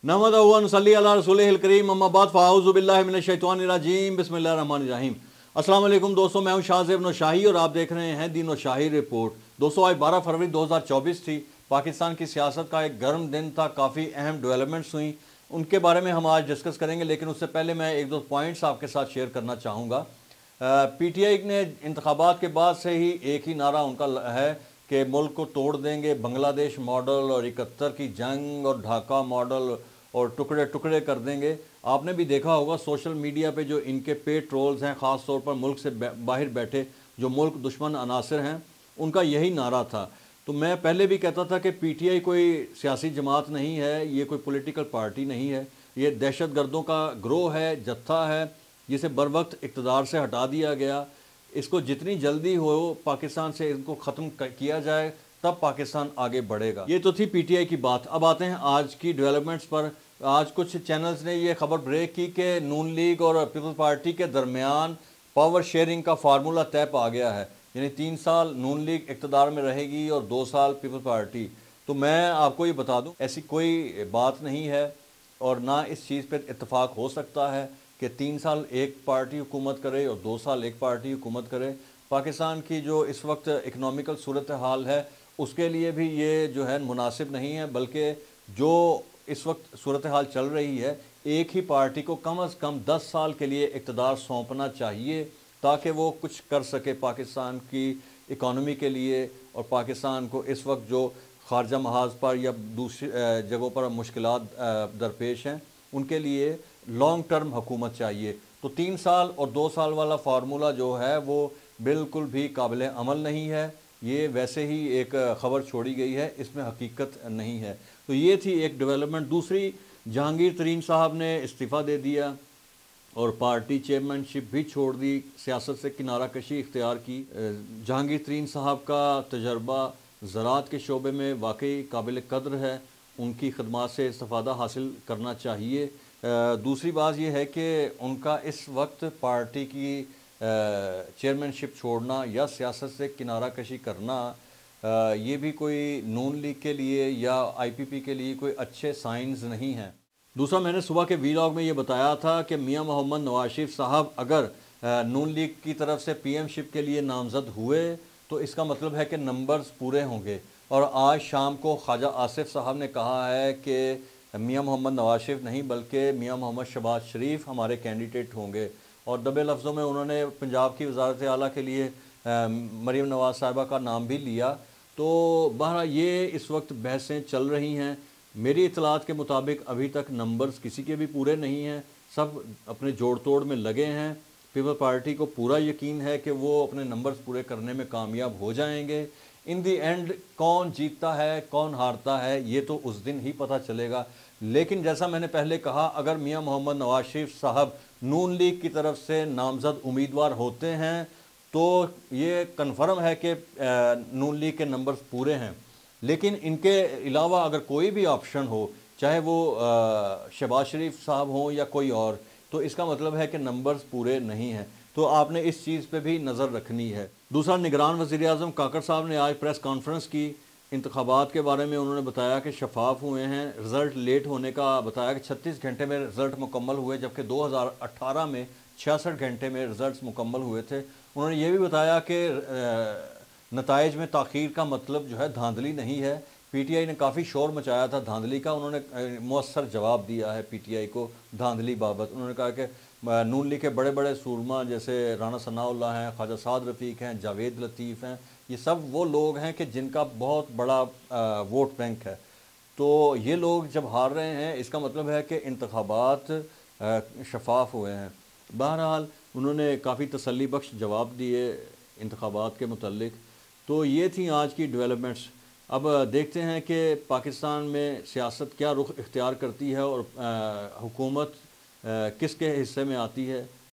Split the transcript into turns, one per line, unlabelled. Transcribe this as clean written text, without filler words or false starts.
नहमदुहु व नसल्ली अला रसूलिहिल करीम अम्मा बाद फ़अऊज़ु बिल्लाहि मिनश शैतानिर रजीम बिस्मिल्लाहिर रहमानिर रहीम। अस्सलाम वालेकुम दोस्तों, मैं हूं शाहज़ेब नौशाही और आप देख रहे हैं दी नौशाही रिपोर्ट। दोस्तों, आज 12 फरवरी 2024 थी। पाकिस्तान की सियासत का एक गर्म दिन था, काफ़ी अहम डेवलपमेंट्स हुई, उनके बारे में हम आज डिस्कस करेंगे। लेकिन उससे पहले मैं एक दो पॉइंट्स आपके साथ शेयर करना चाहूँगा। PTI ने इंतखाबात के बाद से ही एक ही नारा उनका है कि मुल्क को तोड़ देंगे, बांग्लादेश मॉडल और 71 की जंग और ढाका मॉडल और टुकड़े टुकड़े कर देंगे। आपने भी देखा होगा सोशल मीडिया पे जो इनके पेड ट्रोल्स हैं, ख़ास तौर पर मुल्क से बाहर बैठे जो मुल्क दुश्मन अनासर हैं, उनका यही नारा था। तो मैं पहले भी कहता था कि PTI कोई सियासी जमात नहीं है, ये कोई पॉलिटिकल पार्टी नहीं है, ये दहशत गर्दों का ग्रोह है, जत्था है, जिसे बर वक्त इक़्तिदार से हटा दिया गया। इसको जितनी जल्दी हो पाकिस्तान से इनको ख़त्म किया जाए, तब पाकिस्तान आगे बढ़ेगा। ये तो थी PTI की बात। अब आते हैं आज की डेवलपमेंट्स पर। आज कुछ चैनल्स ने ये खबर ब्रेक की कि नून लीग और पीपल्स पार्टी के दरमियान पावर शेयरिंग का फार्मूला तय पा गया है, यानी 3 साल नून लीग इक़्तिदार में रहेगी और 2 साल पीपल्स पार्टी। तो मैं आपको ये बता दूं, ऐसी कोई बात नहीं है और ना इस चीज़ पर इत्तेफाक हो सकता है कि 3 साल एक पार्टी हुकूमत करे और 2 साल एक पार्टी हुकूमत करे। पाकिस्तान की जो इस वक्त इकनॉमिकल सूरत हाल है, उसके लिए भी ये जो है मुनासिब नहीं है, बल्कि जो इस वक्त सूरत हाल चल रही है, एक ही पार्टी को कम अज़ कम 10 साल के लिए इक़्तिदार सौंपना चाहिए ताकि वो कुछ कर सके पाकिस्तान की इकॉनमी के लिए। और पाकिस्तान को इस वक्त जो खारजा महाज पर या दूसरी जगहों पर मुश्किलात दरपेश हैं, उनके लिए लॉन्ग टर्म हुकूमत चाहिए। तो 3 साल और 2 साल वाला फार्मूला जो है वो बिल्कुल भी काबिल अमल नहीं है। ये वैसे ही एक ख़बर छोड़ी गई है, इसमें हकीकत नहीं है। तो ये थी एक डेवलपमेंट। दूसरी, जहांगीर तरीन साहब ने इस्तीफ़ा दे दिया और पार्टी चेयरमैनशिप भी छोड़ दी, सियासत से किनारा कशी इख्तियार की। जहांगीर तरीन साहब का तजर्बा ज़राअत के शोबे में वाकई काबिल कद्र है, उनकी खदमात से इस्तिफ़ादा हासिल करना चाहिए। दूसरी बात यह है कि उनका इस वक्त पार्टी की चेयरमैनशिप छोड़ना या सियासत से किनारा कशी करना, ये भी कोई नून लीग के लिए या IPP के लिए कोई अच्छे साइंस नहीं हैं। दूसरा, मैंने सुबह के वीलॉग में ये बताया था कि मियां मोहम्मद नवाज शरीफ साहब अगर नून लीग की तरफ से PM-शिप के लिए नामज़द हुए तो इसका मतलब है कि नंबर्स पूरे होंगे। और आज शाम को ख्वाजा आसिफ साहब ने कहा है कि मियां मोहम्मद नवाज शरीफ नहीं बल्कि मियां मोहम्मद शहबाज शरीफ हमारे कैंडिडेट होंगे। और दबे लफ्ज़ों में उन्होंने पंजाब की वज़ारत आला के लिए मरीम नवाज़ साहिबा का नाम भी लिया। तो बहरहाल ये इस वक्त बहसें चल रही हैं। मेरी इतलात के मुताबिक अभी तक नंबर्स किसी के भी पूरे नहीं हैं, सब अपने जोड़ तोड़ में लगे हैं। पीपल पार्टी को पूरा यकीन है कि वो अपने नंबर्स पूरे करने में कामयाब हो जाएंगे। इन दी एंड कौन जीतता है कौन हारता है ये तो उस दिन ही पता चलेगा। लेकिन जैसा मैंने पहले कहा, अगर मियां मोहम्मद नवाज शरीफ साहब नून लीग की तरफ से नामज़द उम्मीदवार होते हैं तो ये कन्फर्म है कि नून लीग के नंबर्स पूरे हैं। लेकिन इनके अलावा अगर कोई भी ऑप्शन हो, चाहे वो शहबाज शरीफ साहब हों या कोई और, तो इसका मतलब है कि नंबर्स पूरे नहीं हैं। तो आपने इस चीज़ पे भी नज़र रखनी है। दूसरा, निगरान वज़ीर आज़म काकड़ साहब ने आज प्रेस कॉन्फ्रेंस की इंतखाबात के बारे में। उन्होंने बताया कि शफाफ हुए हैं, रिज़ल्ट लेट होने का बताया कि 36 घंटे में रिज़ल्ट मुकम्मल हुए, जबकि 2018 में 66 घंटे में रिज़ल्ट मुकम्मल हुए थे। उन्होंने ये भी बताया कि नताइज में ताख़ीर का मतलब जो है धांधली नहीं है। PTI ने काफ़ी शोर मचाया था धांधली का, उन्होंने मौसर जवाब दिया है PTI को धांधली बाबत। उन्होंने कहा कि नून लीग के बड़े बड़े सूरमा जैसे राना सनाउल्लाह हैं, ख्वाजा साद रफ़ीक हैं, जावेद लतीफ़ हैं, ये सब वो लोग हैं कि जिनका बहुत बड़ा वोट बैंक है। तो ये लोग जब हार रहे हैं इसका मतलब है कि इंतखाबात शफाफ हुए हैं। बहरहाल उन्होंने काफ़ी तसल्ली बख्श जवाब दिए इंतखाबात के मुतल्लिक। तो ये थी आज की डेवलपमेंट्स। अब देखते हैं कि पाकिस्तान में सियासत क्या रुख इख्तियार करती है और हुकूमत किसके हिस्से में आती है।